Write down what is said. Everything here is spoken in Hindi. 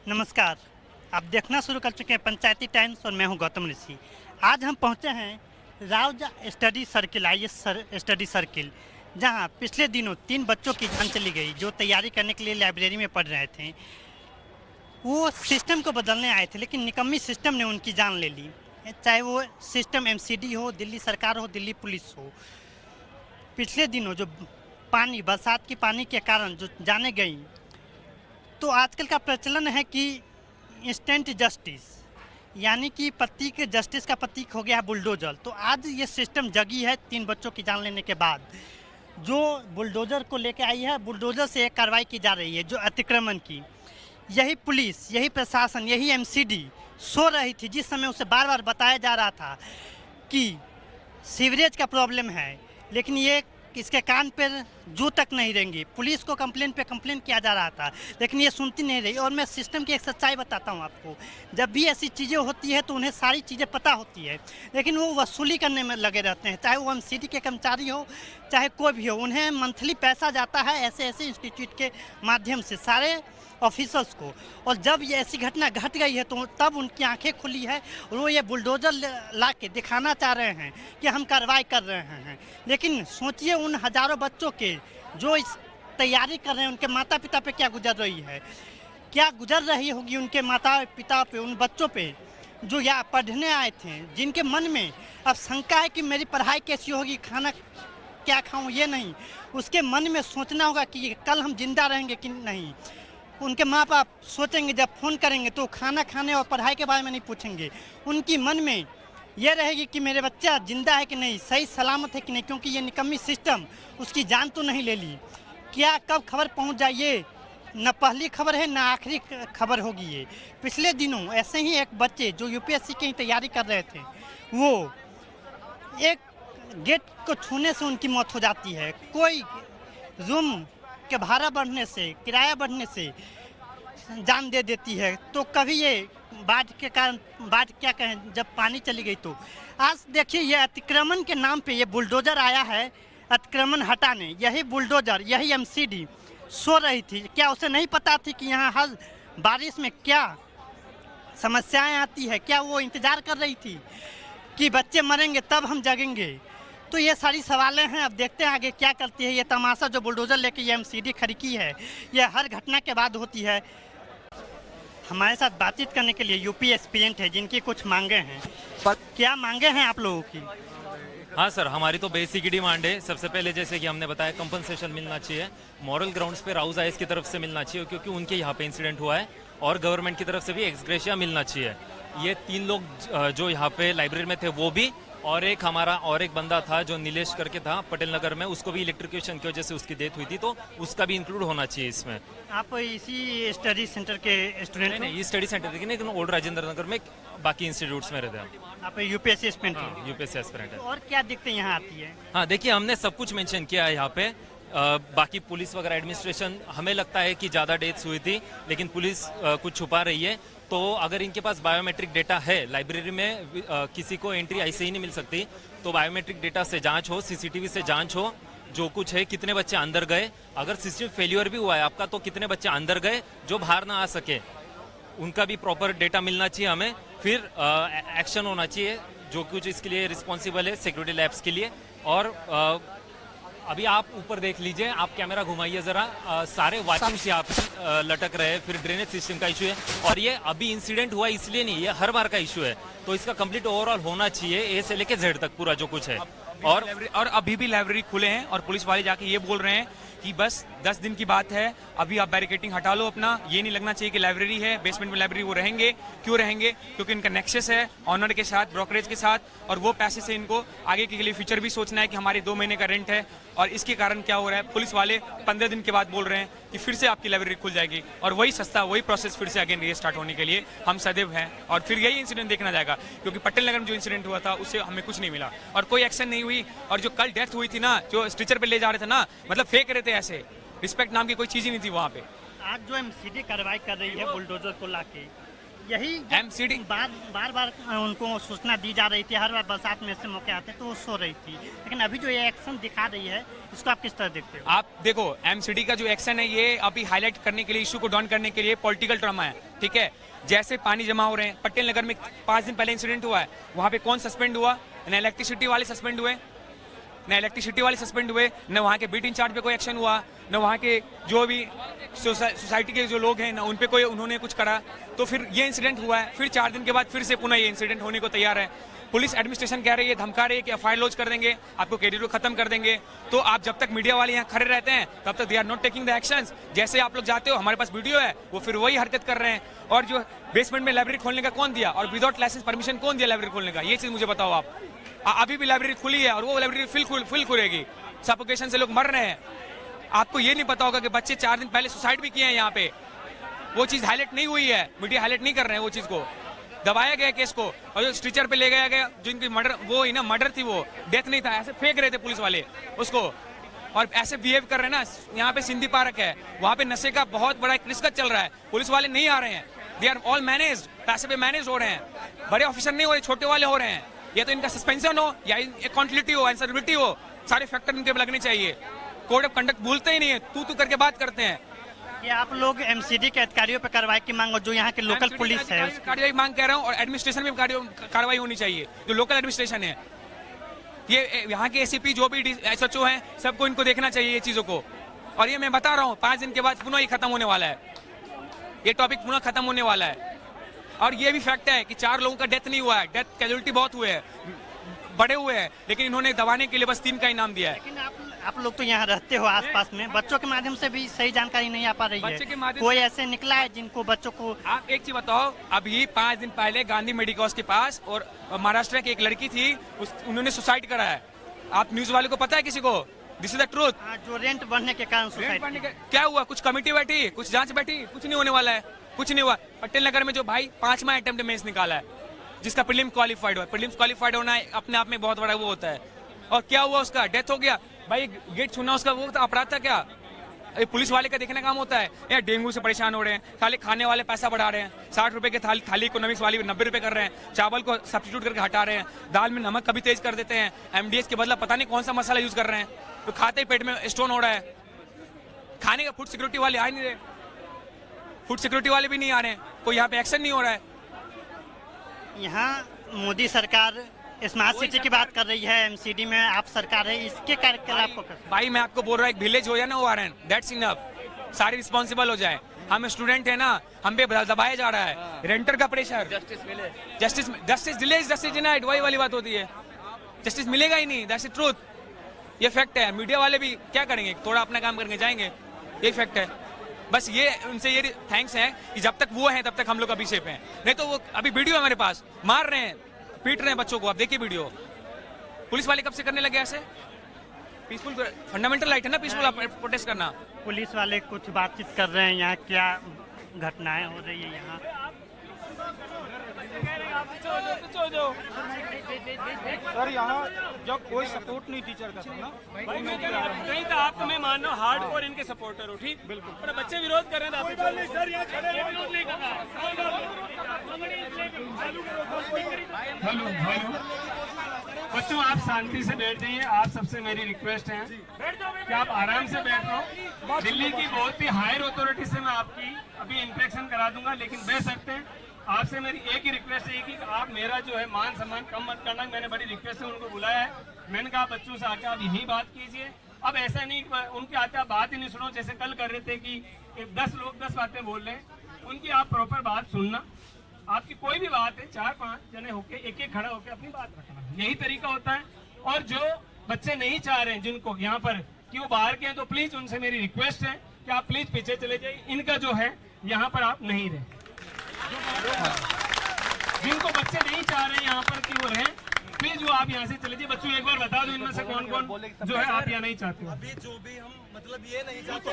नमस्कार। आप देखना शुरू कर चुके हैं पंचायती टाइम्स और मैं हूं गौतम ऋषि। आज हम पहुंचे हैं Rau's study circle IAS study circle, जहां पिछले दिनों 3 बच्चों की जान चली गई जो तैयारी करने के लिए लाइब्रेरी में पढ़ रहे थे। वो सिस्टम को बदलने आए थे, लेकिन निकम्मी सिस्टम ने उनकी जान ले ली। चाहे वो सिस्टम एमसीडी हो, दिल्ली सरकार हो, दिल्ली पुलिस हो। पिछले दिनों जो बरसात की पानी के कारण जो जाने गई, तो आजकल का प्रचलन है कि इंस्टेंट जस्टिस, यानी कि प्रतीक जस्टिस का प्रतीक हो गया है बुलडोजर। तो आज ये सिस्टम जगी है 3 बच्चों की जान लेने के बाद। जो बुलडोजर को लेके आई है, बुलडोजर से एक कार्रवाई की जा रही है जो अतिक्रमण की। यही पुलिस, यही प्रशासन, यही एमसीडी सो रही थी जिस समय उसे बार बार बताया जा रहा था कि सीवरेज का प्रॉब्लम है, लेकिन ये इसके कान पर जू तक नहीं रहेंगी। पुलिस को कंप्लेन पे कंप्लेन किया जा रहा था, लेकिन ये सुनती नहीं रही। और मैं सिस्टम की एक सच्चाई बताता हूँ आपको, जब भी ऐसी चीज़ें होती है तो उन्हें सारी चीज़ें पता होती है, लेकिन वो वसूली करने में लगे रहते हैं। चाहे वो एमसीडी के कर्मचारी हो, चाहे कोई भी हो, उन्हें मंथली पैसा जाता है ऐसे ऐसे इंस्टीट्यूट के माध्यम से सारे ऑफिसर्स को। और जब ये ऐसी घटना घट गई है तो तब उनकी आंखें खुली है और वो ये बुलडोजर ला के दिखाना चाह रहे हैं कि हम कार्रवाई कर रहे हैं। लेकिन सोचिए उन हज़ारों बच्चों के जो इस तैयारी कर रहे हैं, उनके माता पिता पे क्या गुजर रही है, क्या गुजर रही होगी उनके माता पिता पे, उन बच्चों पे जो यहाँ पढ़ने आए थे, जिनके मन में अब शंका है कि मेरी पढ़ाई कैसी होगी, खाना क्या खाऊं, ये नहीं, उसके मन में सोचना होगा कि कल हम जिंदा रहेंगे कि नहीं। उनके माँ बाप सोचेंगे, जब फ़ोन करेंगे तो खाना खाने और पढ़ाई के बारे में नहीं पूछेंगे, उनकी मन में यह रहेगी कि मेरे बच्चा जिंदा है कि नहीं, सही सलामत है कि नहीं, क्योंकि ये निकम्मी सिस्टम उसकी जान तो नहीं ले ली। क्या कब खबर पहुंच जाए, ये न पहली खबर है न आखिरी खबर होगी। ये पिछले दिनों ऐसे ही एक बच्चे जो यूपीएससी की तैयारी कर रहे थे, वो एक गेट को छूने से उनकी मौत हो जाती है। कोई रूम के भाड़ा बढ़ने से, किराया बढ़ने से जान दे देती है। तो कभी ये बाढ़ के कारण, बाढ़ क्या कहें, जब पानी चली गई तो आज देखिए ये अतिक्रमण के नाम पे ये बुलडोजर आया है अतिक्रमण हटाने। यही बुलडोजर, यही एमसीडी सो रही थी। क्या उसे नहीं पता थी कि यहाँ हर बारिश में क्या समस्याएं आती है? क्या वो इंतज़ार कर रही थी कि बच्चे मरेंगे तब हम जगेंगे? तो ये सारी सवालें हैं। अब देखते हैं आगे क्या करती है ये तमाशा जो बुलडोजर लेके ये एमसीडी खड़ी की है। ये हर घटना के बाद होती है। हमारे साथ बातचीत करने के लिए यूपी एस्पिरेंट है जिनकी कुछ मांगे हैं। पर क्या मांगे हैं आप लोगों की? हाँ सर, हमारी तो बेसिक डिमांड है। सबसे पहले जैसे कि हमने बताया, कंपनसेशन मिलना चाहिए, मॉरल ग्राउंड्स पे राउज आइस की तरफ से मिलना चाहिए क्योंकि उनके यहाँ पे इंसिडेंट हुआ है, और गवर्नमेंट की तरफ से भी एक्सग्रेशिया मिलना चाहिए। ये 3 लोग जो यहाँ पे लाइब्रेरी में थे वो भी, और एक हमारा और एक बंदा था जो नीलेश करके था पटेल नगर में, उसको भी इलेक्ट्रिकेशन की वजह से उसकी डेथ हुई थी, तो उसका भी इंक्लूड होना चाहिए इसमें। आप इसी स्टडी सेंटर के स्टूडेंट? नहीं, ये स्टडी सेंटर देखिए, लेकिन ओल्ड राजेंद्र नगर में बाकी इंस्टीट्यूट्स में रहते हैं। आप यूपीएससी एस्पिरेंट हैं? हाँ, यूपीएससी एस्पिरेंट है। और क्या दिक्कतें यहाँ आती है? हाँ देखिए, हमने सब कुछ मेंशन किया है यहाँ पे। बाकी पुलिस वगैरह एडमिनिस्ट्रेशन, हमें लगता है कि ज़्यादा डेथ्स हुई थी, लेकिन पुलिस कुछ छुपा रही है। तो अगर इनके पास बायोमेट्रिक डेटा है, लाइब्रेरी में किसी को एंट्री ऐसे ही नहीं मिल सकती, तो बायोमेट्रिक डेटा से जांच हो, सीसीटीवी से जांच हो, जो कुछ है, कितने बच्चे अंदर गए, अगर सिस्टम फेलियर भी हुआ है आपका तो कितने बच्चे अंदर गए जो बाहर ना आ सके, उनका भी प्रॉपर डेटा मिलना चाहिए हमें। फिर एक्शन होना चाहिए, जो कुछ इसके लिए रिस्पॉन्सिबल है सिक्योरिटी लैब्स के लिए। और अभी आप ऊपर देख लीजिए, आप कैमरा घुमाइए जरा, सारे वाचिंग्स यहाँ पे लटक रहे हैं। फिर ड्रेनेज सिस्टम का इशू है, और ये अभी इंसिडेंट हुआ इसलिए नहीं, ये हर बार का इशू है, तो इसका कंप्लीट ओवरऑल होना चाहिए, ए से लेके जेड तक पूरा जो कुछ है। और अभी भी लाइब्रेरी खुले हैं और पुलिस वाले जाके ये बोल रहे हैं कि बस 10 दिन की बात है, अभी आप बैरिकेटिंग हटा लो अपना। ये नहीं लगना चाहिए कि लाइब्रेरी है, बेसमेंट में लाइब्रेरी वो रहेंगे। क्यों रहेंगे? क्योंकि इनका नेक्सस है ऑनर के साथ, ब्रोकरेज के साथ, और वो पैसे से इनको आगे के लिए फ्यूचर भी सोचना है कि हमारे 2 महीने का रेंट है। और इसके कारण क्या हो रहा है, पुलिस वाले 15 दिन के बाद बोल रहे हैं कि फिर से आपकी लाइब्रेरी खुल जाएगी, और वही सस्ता, वही प्रोसेस फिर से अगेन रीस्टार्ट होने के लिए हम सदैव हैं। और फिर यही इंसिडेंट देखना जाएगा, क्योंकि पटेल नगर में जो इंसिडेंट हुआ था उससे हमें कुछ नहीं मिला और कोई एक्शन नहीं हुई। और जो कल डेथ हुई थी ना, जो स्ट्रेचर पे ले जा रहे थे ना, मतलब फेंक रहे थे ऐसे, रिस्पेक्ट नाम की कोई चीज ही नहीं थी वहाँ पे। आज जो एमसीडी कार्रवाई कर रही है बुलडोजर को लाके, यही एमसीडी बार बार उनको सूचना दी जा रही थी, हर बार बरसात में ऐसे मौके आते तो वो सो रही थी, लेकिन अभी जो ये एक्शन दिखा रही है इसको आप किस तरह देखते हो? आप देखो, एमसीडी का जो एक्शन है ये अभी हाईलाइट करने के लिए, इशू को डाउन करने के लिए पॉलिटिकल ड्रामा है। ठीक है। जैसे पानी जमा हो रहे हैं, पटेल नगर में 5 दिन पहले इंसिडेंट हुआ है, वहां पे कौन सस्पेंड हुआ? न इलेक्ट्रिसिटी वाले सस्पेंड हुए, न वहाँ के बीट इंचार्ज पे कोई एक्शन हुआ, न वहाँ के जो भी सोसाइटी के जो लोग हैं ना उन पे कोई उन्होंने कुछ करा। तो फिर ये इंसिडेंट हुआ है, फिर 4 दिन के बाद फिर से पुनः ये इंसिडेंट होने को तैयार है। पुलिस एडमिनिस्ट्रेशन कह रही है, धमका रही है कि एफआईआर लॉन्च कर देंगे, आपको कैरियर को खत्म कर देंगे। तो आप जब तक मीडिया वाले यहाँ खड़े रहते हैं तब तक they are not taking the actions. जैसे आप लोग जाते हो, हमारे पास वीडियो है, वो फिर वही हरकत कर रहे हैं। और जो बेसमेंट में लाइब्रेरी खोलने का कौन दिया, और विदाउट लाइसेंस परमिशन कौन दिया लाइब्रेरी खोलने का, ये चीज मुझे बताओ आप। अभी भी लाइब्रेरी खुली है और वो लाइब्रेरी फिल खुलेगी, सफोकेशन से लोग मर रहे हैं। आपको ये नहीं पता होगा कि बच्चे 4 दिन पहले सुसाइड भी किए हैं यहाँ पे, वो चीज हाईलाइट नहीं हुई है, मीडिया हाईलाइट नहीं कर रहे हैं वो चीज को। दबाया गया केस को, और जो स्ट्रेचर पे ले गया जिनकी मर्डर, वो ही ना मर्डर थी, वो डेथ नहीं था, ऐसे फेंक रहे थे पुलिस वाले उसको, और ऐसे बिहेव कर रहे हैं ना। यहाँ पे सिंधी पार्क है, वहाँ पे नशे का बहुत बड़ा रिश्वत चल रहा है, पुलिस वाले नहीं आ रहे हैं, दे आर ऑल मैनेज्ड, पैसे पे मैनेज हो रहे हैं, बड़े ऑफिसर नहीं हो रहे, छोटे वाले हो रहे हैं। या तो इनका सस्पेंशन हो या अकाउंटेबिलिटी हो, आंसरेबिलिटी हो, सारे फैक्टर इनके लगने चाहिए। कोड ऑफ कंडक्ट भूलते ही नहीं है, तू करके बात करते हैं। ये आप लोग एमसीडी के अधिकारियों पर कार्रवाई की मांग, और जो यहाँ के लोकल पुलिस है कार्रवाई मांग कह रहा हूँ, और एडमिनिस्ट्रेशन में कार्रवाई होनी चाहिए, जो लोकल एडमिनिस्ट्रेशन है। ये यहाँ के एसीपी जो भी एसएचओ हैं, सबको इनको देखना चाहिए ये चीजों को। और ये मैं बता रहा हूँ, 5 दिन के बाद पुनः ये खत्म होने वाला है, ये टॉपिक पुनः खत्म होने वाला है। और ये भी फैक्ट है कि 4 लोगों का डेथ नहीं हुआ है, डेथ कैजुअलिटी बहुत हुए हैं, बड़े हुए हैं, लेकिन इन्होंने दबाने के लिए बस 3 का इनाम दिया है। लेकिन आप लोग तो यहाँ रहते हो आसपास में, बच्चों के माध्यम से भी सही जानकारी नहीं आ पा रही है। कोई ऐसे निकला है जिनको बच्चों को? आप एक चीज बताओ, अभी 5 दिन पहले गांधी मेडिकल्स के पास और महाराष्ट्र की एक लड़की थी, उन्होंने सुसाइड करा है। आप न्यूज वाले को पता है किसी को? This is the truth. जो रेंट बढ़ने के कारण सुसाइड, क्या हुआ? कुछ कमेटी बैठी, कुछ जांच बैठी, कुछ नहीं होने वाला है, कुछ नहीं हुआ। पटेल नगर में जो भाई 5वां अटेम्प्ट मेंस निकाला है, जिसका प्रीलिम्स क्वालिफाइड हुआ, प्रीलिम्स क्वालिफाइड होना अपने आप में बहुत बड़ा वो होता है। और क्या हुआ? उसका डेथ हो गया। भाई गेट छूना उसका वो अपराध था क्या? पुलिस वाले का देखने काम होता है? या डेंगू से परेशान हो रहे हैं, खाली खाने वाले पैसा बढ़ा रहे हैं, 60 रुपए के थाली इकोनॉमिक्स वाली 90 रुपए कर रहे हैं, चावल को सब्स्टिट्यूट करके हटा रहे हैं, दाल में नमक कभी तेज कर देते हैं, एमडीएस के बदला पता नहीं कौन सा मसाला यूज कर रहे हैं, तो खाते ही पेट में स्टोन हो रहा है। खाने का फूड सिक्योरिटी वाले आ नहीं रहे, फूड सिक्योरिटी वाले भी नहीं आ रहे हैं, कोई यहाँ पे एक्शन नहीं हो रहा है। यहाँ मोदी सरकार स्मार्ट सिटी की बात कर रही है, एमसीडी में आप सरकार है, इसके कार्यकलाप को भाई मैं आपको बोल रहा हूँ, एक विलेज हो जाए ना ओआरएन, दैट्स इनफ, सारे रिस्पॉन्सिबल हो जाए। हम स्टूडेंट है ना, हम पे दबाया जा रहा है, रेंटर का pressure, justice delay, justice denied, वही वाली बात होती है, जस्टिस मिलेगा ही नहीं, दैट्स द ट्रूथ, ये फैक्ट है। मीडिया वाले भी क्या करेंगे, थोड़ा अपना काम करके जाएंगे, ये फैक्ट है। बस ये उनसे ये थैंक्स है कि जब तक वो है तब तक हम लोग अभी सेफ हैं, नहीं तो वो अभी वीडियो है मेरे पास, मार रहे हैं, पीट रहे हैं बच्चों को, आप देखिए वीडियो। पुलिस वाले कब से करने लगे ऐसे? पीसफुल फंडामेंटल राइट है ना पीसफुल प्रोटेस्ट करना। पुलिस वाले कुछ बातचीत कर रहे हैं, यहाँ क्या घटनाएं हो रही है यहाँ? सर यहाँ जब कोई सपोर्ट नहीं टीचर का था ना, नहीं तो आप मैं मान लो हार्ड कोर इनके सपोर्टर हो, ठीक, बिल्कुल, पर बच्चे विरोध कर रहे हैं तो हेलो बच्चों, आप शांति से बैठ जाइए, आप सबसे मेरी रिक्वेस्ट है कि आप आराम से बैठ जाओ। दिल्ली की बहुत ही हायर अथॉरिटी से मैं आपकी अभी इंस्पेक्शन करा दूंगा, लेकिन बैठ सकते हैं। आपसे मेरी एक ही रिक्वेस्ट है कि आप मेरा जो है मान सम्मान कम मत करना। मैंने बड़ी रिक्वेस्ट से उनको बुलाया है, मैंने कहा बच्चों से आके आप यही बात कीजिए। अब ऐसा नहीं उनके आते आप बात ही नहीं सुनो, जैसे कल कर रहे थे कि 10 लोग 10 बातें बोल रहे हैं, उनकी आप प्रॉपर बात सुनना। आपकी कोई भी बात है, 4-5 जने होके एक एक खड़ा होकर अपनी बात रखना, यही तरीका होता है। और जो बच्चे नहीं चाह रहे हैं जिनको यहाँ पर कि वो बाहर के हैं, तो प्लीज उनसे मेरी रिक्वेस्ट है कि आप प्लीज पीछे चले जाइए, इनका जो है यहाँ पर आप नहीं रहे। जिनको बच्चे नहीं चाह रहे हैं यहाँ पर कि वो रहें, प्लीज वो आप यहाँ से चले जाइए। बच्चों एक बार बता दो इनमें से कौन कौन जो है आप यहाँ नहीं चाहते हो। अभी जो भी हम मतलब ये नहीं चाहते